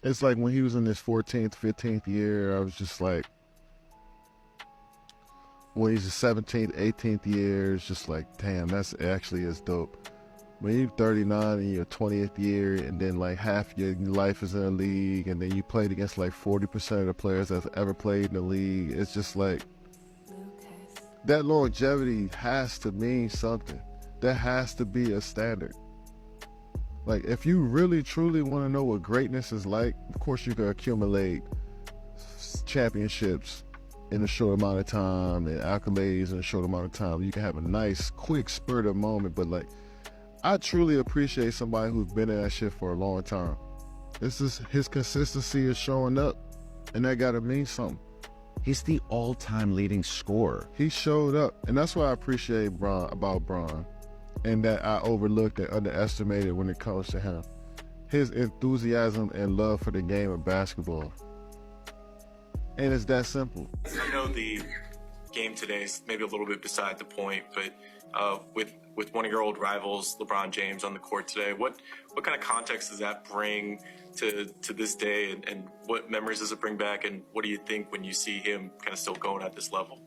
It's like when he was in his 14th, 15th year, I was just like, when he's his 17th, 18th year, it's just like, damn, that's actually is dope. When you're 39 in your 20th year, and then like half your life is in the league, and then you played against like 40% of the players that's ever played in the league, it's just like, that longevity has to mean something. That has to be a standard. Like, if you really truly want to know what greatness is like, of course you can accumulate championships in a short amount of time and accolades in a short amount of time. You can have a nice, quick spurt of moment, but like, I truly appreciate somebody who's been in that shit for a long time. This is his consistency is showing up, and that gotta mean something. He's the all-time leading scorer. He showed up, and that's what I appreciate about Bron, and that I overlooked and underestimated when it comes to him. His enthusiasm and love for the game of basketball. And it's that simple. I know the game today is maybe a little bit beside the point, but with one of your old rivals, LeBron James, on the court today, what kind of context does that bring to this day, and what memories does it bring back, and what do you think when you see him kind of still going at this level?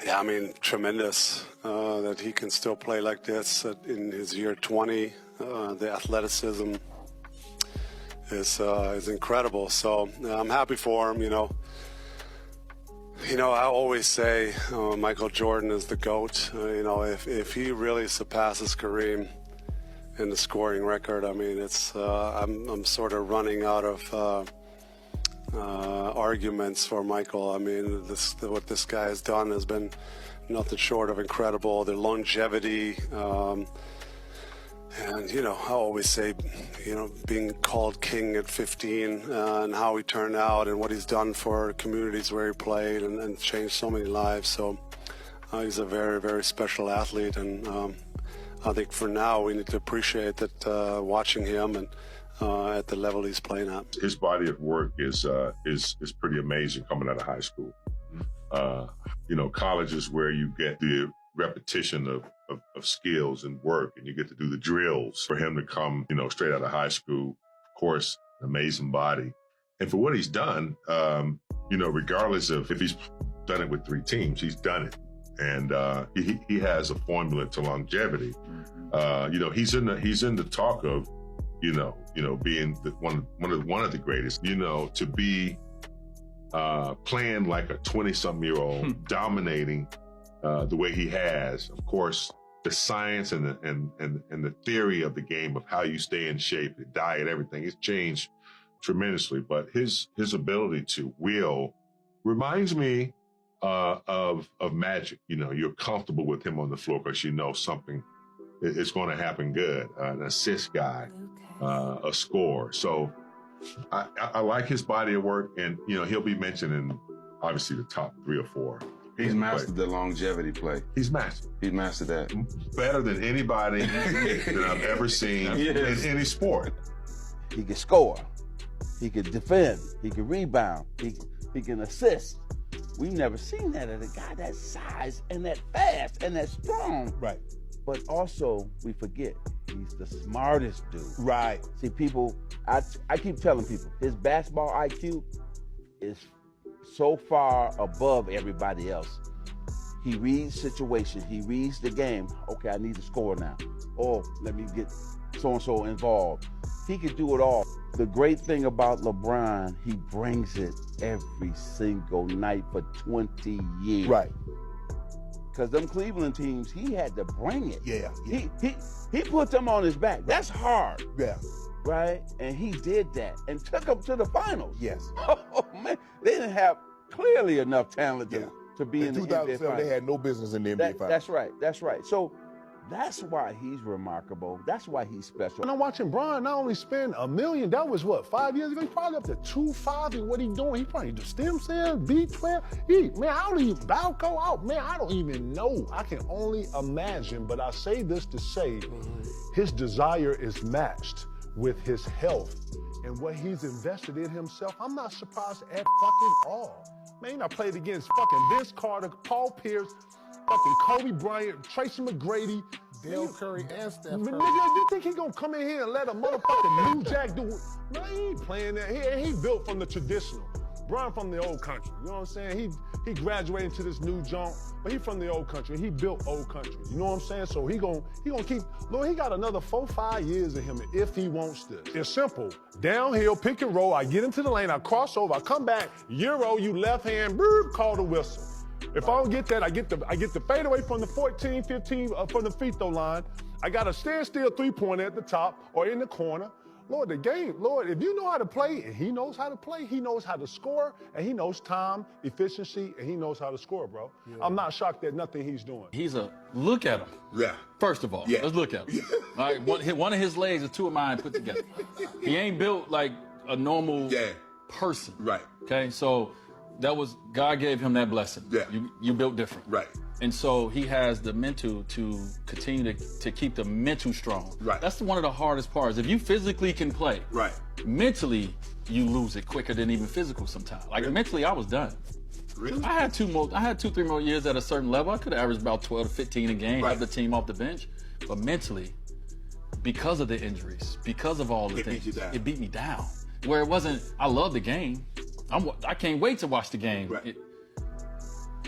Yeah, I mean, tremendous that he can still play like this in his year 20. The athleticism is incredible. So I'm happy for him. You know, I always say Michael Jordan is the GOAT. You know, if he really surpasses Kareem in the scoring record, I mean, it's I'm sort of running out of arguments for Michael. I mean, what this guy has done has been nothing short of incredible. The longevity, and you know, I always say, you know, being called king at 15 and how he turned out and what he's done for communities where he played and changed so many lives. So he's a very, very special athlete, and I think for now we need to appreciate that watching him and at the level he's playing at. His body of work is pretty amazing coming out of high school. You know, college is where you get the repetition of skills and work, and you get to do the drills. For him to come, you know, straight out of high school, of course, amazing body. And for what he's done, you know, regardless of if he's done it with 3 teams, he's done it. And he has a formula to longevity. You know, he's in the talk of, you know, being one of the greatest. You know, to be playing like a 20-something-year-old, dominating the way he has. Of course, the science and the theory of the game of how you stay in shape, the diet, everything, it's changed tremendously. But his ability to will reminds me of Magic. You know, you're comfortable with him on the floor because you know something is going to happen good. An assist guy, a scorer. So I like his body of work, and you know, he'll be mentioned in obviously the top 3 or 4. He's mastered the longevity play. He's mastered. He's mastered that. Better than anybody that I've ever seen in any sport. He can score. He can defend. He can rebound. He can assist. We've never seen that in a guy that size and that fast and that strong. Right. But also, we forget, he's the smartest dude. Right. See, people, I keep telling people, his basketball IQ is so far above everybody else. He reads situations, he reads the game. Okay, I need to score now. Or let me get so-and-so involved. He can do it all. The great thing about LeBron, he brings it every single night for 20 years. Right. Because them Cleveland teams, he had to bring it. Yeah. He put them on his back. That's hard. Yeah. Right? And he did that and took them to the finals. Yes. Oh, man. They didn't have clearly enough talent to be in the NBA 2007, finals. they had no business in the NBA finals. That's right. That's right. So that's why he's remarkable. That's why he's special. When I'm watching Bron not only spend $1 million, that was what, 5 years ago? He's probably up to 2.5 in what he's doing. He probably do stem cells, B12. Man, I don't even Balco out. Man, I don't even know. I can only imagine. But I say this to say his desire is matched with his health and what he's invested in himself. I'm not surprised at fucking all. Man, I played against fucking Vince Carter, Paul Pierce, fucking Kobe Bryant, Tracy McGrady, Dale Curry and Steph Curry. Nigga, you think he gonna come in here and let a motherfucking New Jack do? Man, he ain't playing that. He built from the traditional. Bron from the old country. You know what I'm saying? He graduated to this new junk, but he from the old country. He built old country. You know what I'm saying? So he gonna keep. Look, he got another 4-5 years in him if he wants this. It's simple. Downhill, pick and roll. I get into the lane. I cross over. I come back. Euro, you left hand. Brr, call the whistle. If I don't get that, I get the fadeaway from the 14, 15 from the free throw line. I got a standstill three-pointer at the top or in the corner. Lord, the game, Lord, if you know how to play, and he knows how to play, he knows how to score, and he knows time, efficiency, and he knows how to score, bro. Yeah. I'm not shocked at nothing he's doing. Look at him. Yeah. First of all, let's look at him. All right, one of his legs is two of mine put together. He ain't built like a normal person. Right. Okay, so God gave him that blessing. Yeah. You built different. Right. And so he has the mental to continue to keep the mental strong. Right. That's one of the hardest parts. If you physically can play, mentally you lose it quicker than even physical sometimes. Like mentally, I was done. Really? I had 2-3 more years at a certain level. I could have averaged about 12 to 15 a game, have the team off the bench. But mentally, because of the injuries, because of all the things, it beat me down. Where it wasn't, I love the game. I can't wait to watch the game. Right.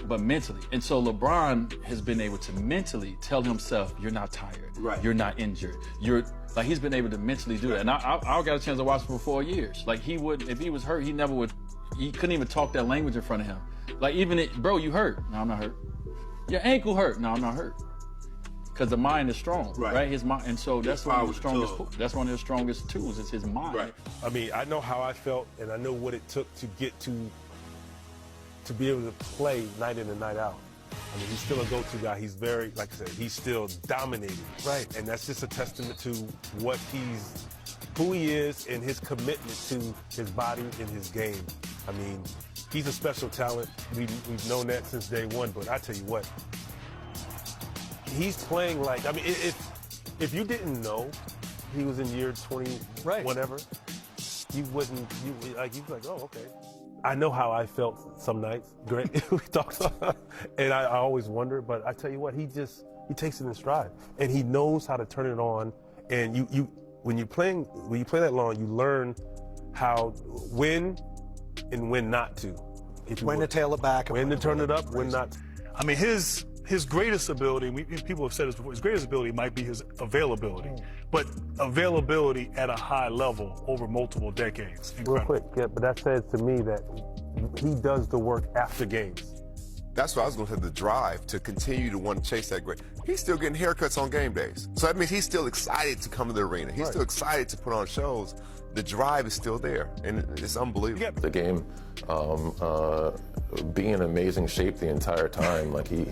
But mentally. And so LeBron has been able to mentally tell himself, you're not tired. Right. You're not injured. He's been able to mentally do that. And I got a chance to watch him for 4 years. Like if he was hurt, he couldn't even talk that language in front of him. Like bro, you hurt. No, I'm not hurt. Your ankle hurt. No, I'm not hurt. Because the mind is strong, right? His mind, and so that's one of the strongest. That's one of the strongest tools. Is his mind. Right. I mean, I know how I felt, and I know what it took to get to be able to play night in and night out. I mean, he's still a go-to guy. He's very, like I said, he's still dominating. Right. And that's just a testament to who he is, and his commitment to his body and his game. I mean, he's a special talent. We've known that since day one. But I tell you what. He's playing like, I mean, if you didn't know he was in year 20, whatever, you'd be like, oh, okay. I know how I felt some nights. Great, we talked about, and I always wonder, but I tell you what, he takes it in stride, and he knows how to turn it on. And when you play that long, you learn when and when not to. When to tail it back, when to turn it up, when not. I mean, his greatest ability, people have said this before, his greatest ability might be his availability, but availability at a high level over multiple decades. Incredible. Real quick, but that says to me that he does the work after games. That's what I was going to say, the drive to continue to want to chase that great. He's still getting haircuts on game days. So that means he's still excited to come to the arena. He's still excited to put on shows. The drive is still there, and it's unbelievable. The game being in amazing shape the entire time. Like he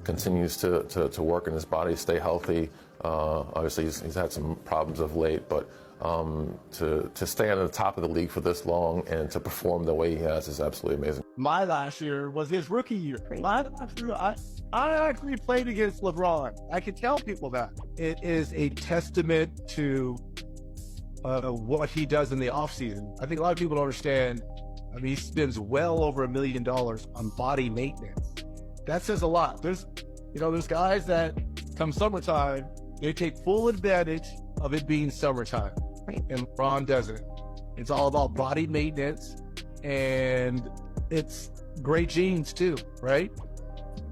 continues to work in his body, stay healthy. Obviously, he's had some problems of late, but to stay on the top of the league for this long and to perform the way he has is absolutely amazing. My last year was his rookie year. My last year, I actually played against LeBron. I can tell people that. It is a testament to what he does in the offseason. I think a lot of people don't understand. I mean, he spends well over $1 million on body maintenance. That says a lot. There's guys that come summertime, they take full advantage of it being summertime. And LeBron doesn't. It's all about body maintenance, and it's great genes too, right?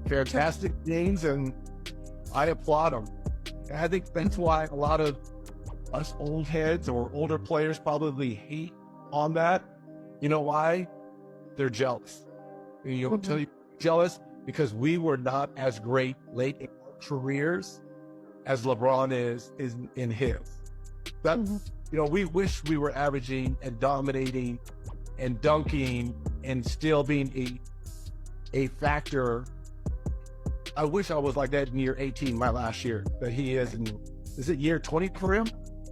Fantastic genes, and I applaud him. And I think that's why a lot of us old heads or older players probably hate on that. You know why? They're jealous. You know, tell you jealous because we were not as great late in our careers as LeBron is in his. That we wish we were averaging and dominating and dunking and still being a factor. I wish I was like that in year 18, my last year, that he is it year 20 for him?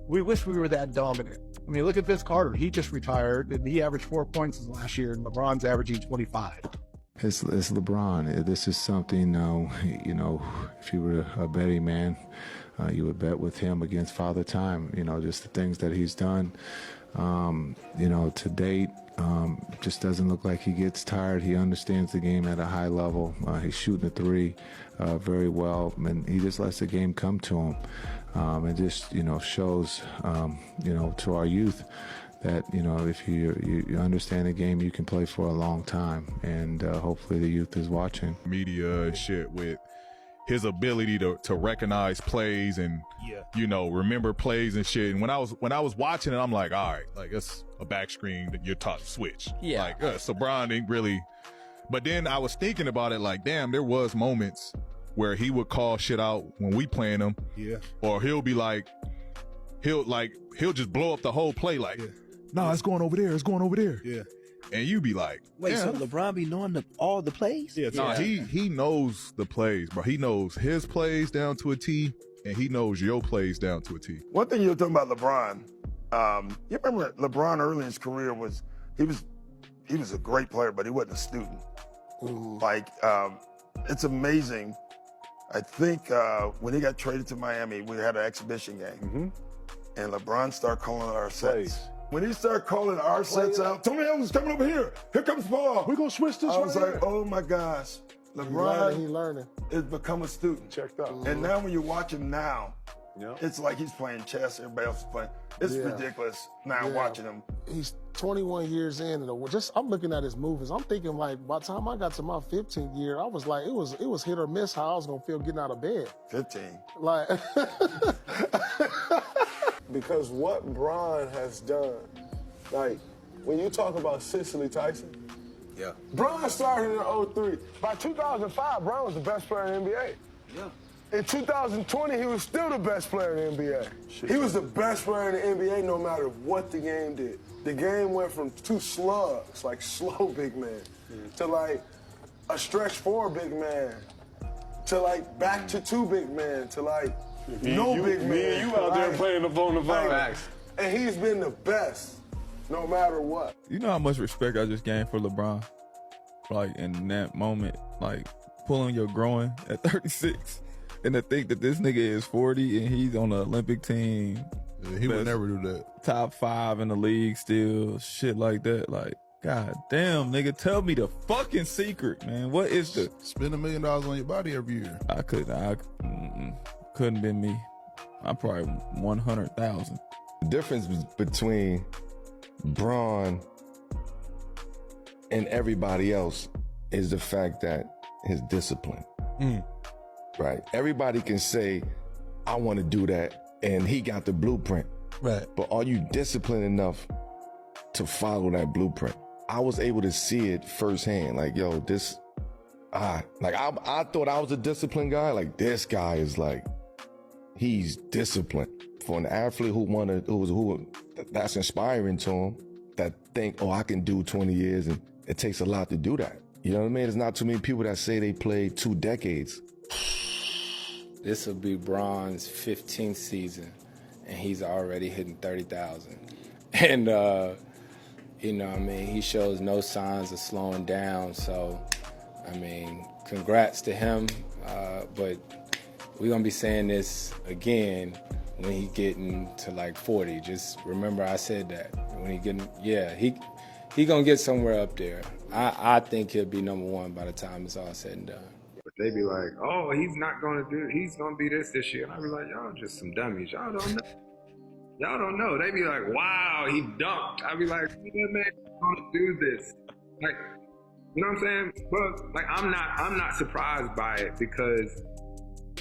We wish we were that dominant. I mean, look at Vince Carter. He just retired, and he averaged 4 points last year, and LeBron's averaging 25. It's LeBron. This is something, if you were a betting man, you would bet with him against Father Time. Just the things that he's done You know, to date, just doesn't look like he gets tired. He understands the game at a high level. He's shooting the three very well, and he just lets the game come to him. And just, you know, shows, you know, to our youth that, you know, if you understand the game, you can play for a long time. And hopefully the youth is watching. Media and shit with his ability to recognize plays and, you know, remember plays and shit. And when I was watching it, I'm like, all right, like it's a back screen that you're taught to switch. Yeah. Like, so Bron ain't really. But then I was thinking about it like, damn, there was moments where he would call shit out when we playing him. Yeah. Or he'll be like, he'll just blow up the whole play like, nah, it's going over there. It's going over there. Yeah. And you be like, wait, damn. so LeBron be knowing all the plays? Yeah, nah, he knows the plays, bro. He knows his plays down to a T, and he knows your plays down to a T. One thing you're talking about LeBron, you remember LeBron early in his career he was a great player, but he wasn't a student. Like, it's amazing. I think when he got traded to Miami, we had an exhibition game, and LeBron started calling our sets. When he started calling our sets out, Tony Allen's coming over here. Here comes Paul. We're going to switch this I was right like, here. oh my gosh. LeBron He learning. has become a student. Checked out. And now when you watch him now, it's like he's playing chess. Everybody else is playing. It's ridiculous now watching him. He's 21 years in, and I'm looking at his moves. I'm thinking like, by the time I got to my 15th year, I was like, it was hit or miss how I was gonna feel getting out of bed. 15. Like, because what Bron has done, like when you talk about Cicely Tyson, Bron started in 03. By 2005, Bron was the best player in the NBA. Yeah. In 2020, he was still the best player in the NBA. He was the best player in the NBA no matter what the game did. The game went from two slugs, like slow big man, to like a stretch four big man, to like back to two big man, to like no big man. Me and you out there playing the phone. And he's been the best no matter what. You know how much respect I just gained for LeBron? Like, in that moment, like, pulling your groin at 36. And to think that this nigga is 40 and he's on the Olympic team. Yeah, he would never do that. Top 5 in the league still, shit like that. Like, god damn, nigga, tell me the fucking secret, man. What is the... Spend $1 million on your body every year. Couldn't been me. I'm probably 100,000. The difference between Bron and everybody else is the fact that his discipline. Right? Everybody can say, I want to do that, and he got the blueprint. Right. But are you disciplined enough to follow that blueprint? I was able to see it firsthand. Like, yo, I thought I was a disciplined guy. Like, this guy is like, he's disciplined. For an athlete who that's inspiring to him, that think, oh, I can do 20 years, and it takes a lot to do that. You know what I mean? There's not too many people that say they played 2 decades. This will be Bron's 15th season, and he's already hitting 30,000. And, you know, I mean, he shows no signs of slowing down. So, I mean, congrats to him. But we're going to be saying this again when he getting to like 40. Just remember I said that. When he getting, he going to get somewhere up there. I think he'll be number 1 by the time it's all said and done. But they be like, oh, he's going to be this year. And I be like, y'all just some dummies. Y'all don't know. Y'all don't know. They be like, wow, he dunked. I be like, that man going to do this. Like, you know what I'm saying? But like, I'm not surprised by it because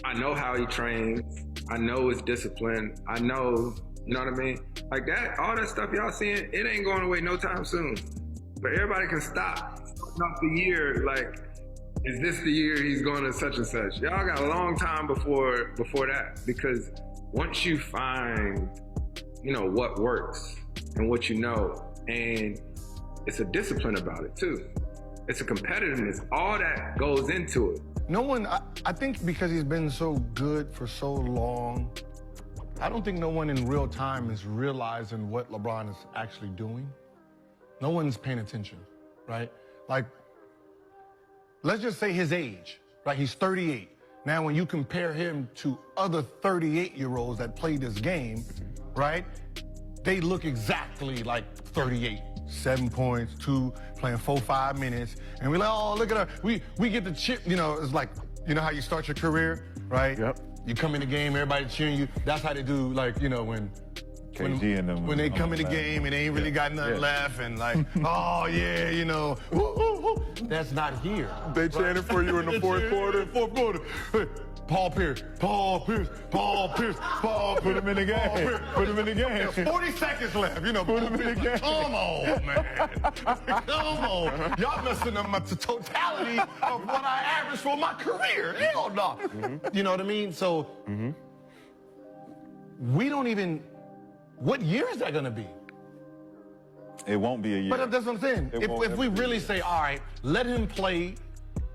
I know how he trains. I know his discipline. I know, you know what I mean? Like that, all that stuff y'all seeing, it ain't going away no time soon. But everybody can stop off the year, like, is this the year he's going to such and such? Y'all got a long time before that, because once you find, you know, what works and what you know, and it's a discipline about it too. It's a competitiveness. All that goes into it. No one, I think because he's been so good for so long, I don't think no one in real time is realizing what LeBron is actually doing. No one's paying attention, right? Like, let's just say his age, right? He's 38. Now, when you compare him to other 38-year-olds that play this game, right? they look exactly like 38. 7 points, 2, playing 4-5 minutes. And we're like, oh, look at her. We get the chip, you know, it's like, you know how you start your career, right? Yep. You come in the game, everybody cheering you. That's how they do, like, you know, when KG and them. when they come in the game and they ain't really got nothing left and like, oh yeah, you know, woo, woo, woo. That's not here. They chanted for you in the fourth quarter. Fourth quarter. Hey, Paul Pierce, Paul Pierce, Paul Pierce, Paul Pierce. Put him in the game. Put him in the game. 40 seconds left, you know. Put him in the game. Come on, man. Come on. Y'all messing up the totality of what I averaged for my career. Hell no. You know what I mean? So we don't even. What year is that going to be? It won't be a year. But that's what I'm saying. If we really say, all right, let him play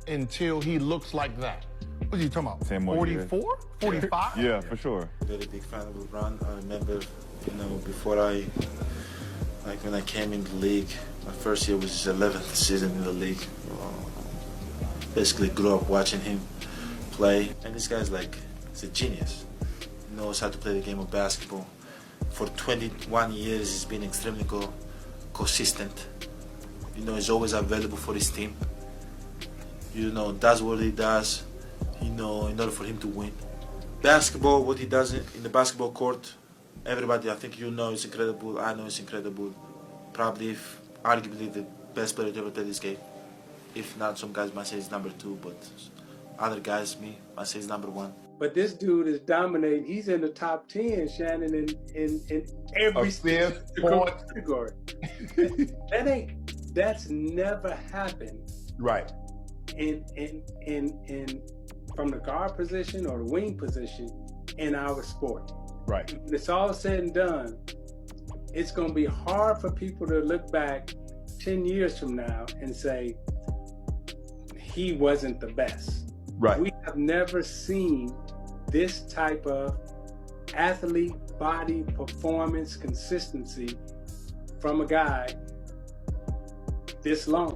until he looks like that. What are you talking about? 10 more 44? years. 45? Yeah, for sure. Very big fan of LeBron. I remember, you know, before when I came in the league, my first year was his 11th season in the league. Basically grew up watching him play. And this guy's like, he's a genius. He knows how to play the game of basketball. For 21 years, he's been extremely consistent. You know, he's always available for his team. You know, does what he does, you know, in order for him to win. Basketball, what he does in the basketball court, everybody, I think you know, is incredible. I know it's incredible. Probably, arguably, the best player to ever play this game. If not, some guys might say he's number 2, but other guys, me, might say he's number 1. But this dude is dominating. He's in the top 10, Shannon, in every category. That's never happened. Right. In from the guard position or the wing position in our sport. Right. When it's all said and done, it's going to be hard for people to look back 10 years from now and say he wasn't the best. Right. We have never seen this type of athlete, body, performance, consistency from a guy this long.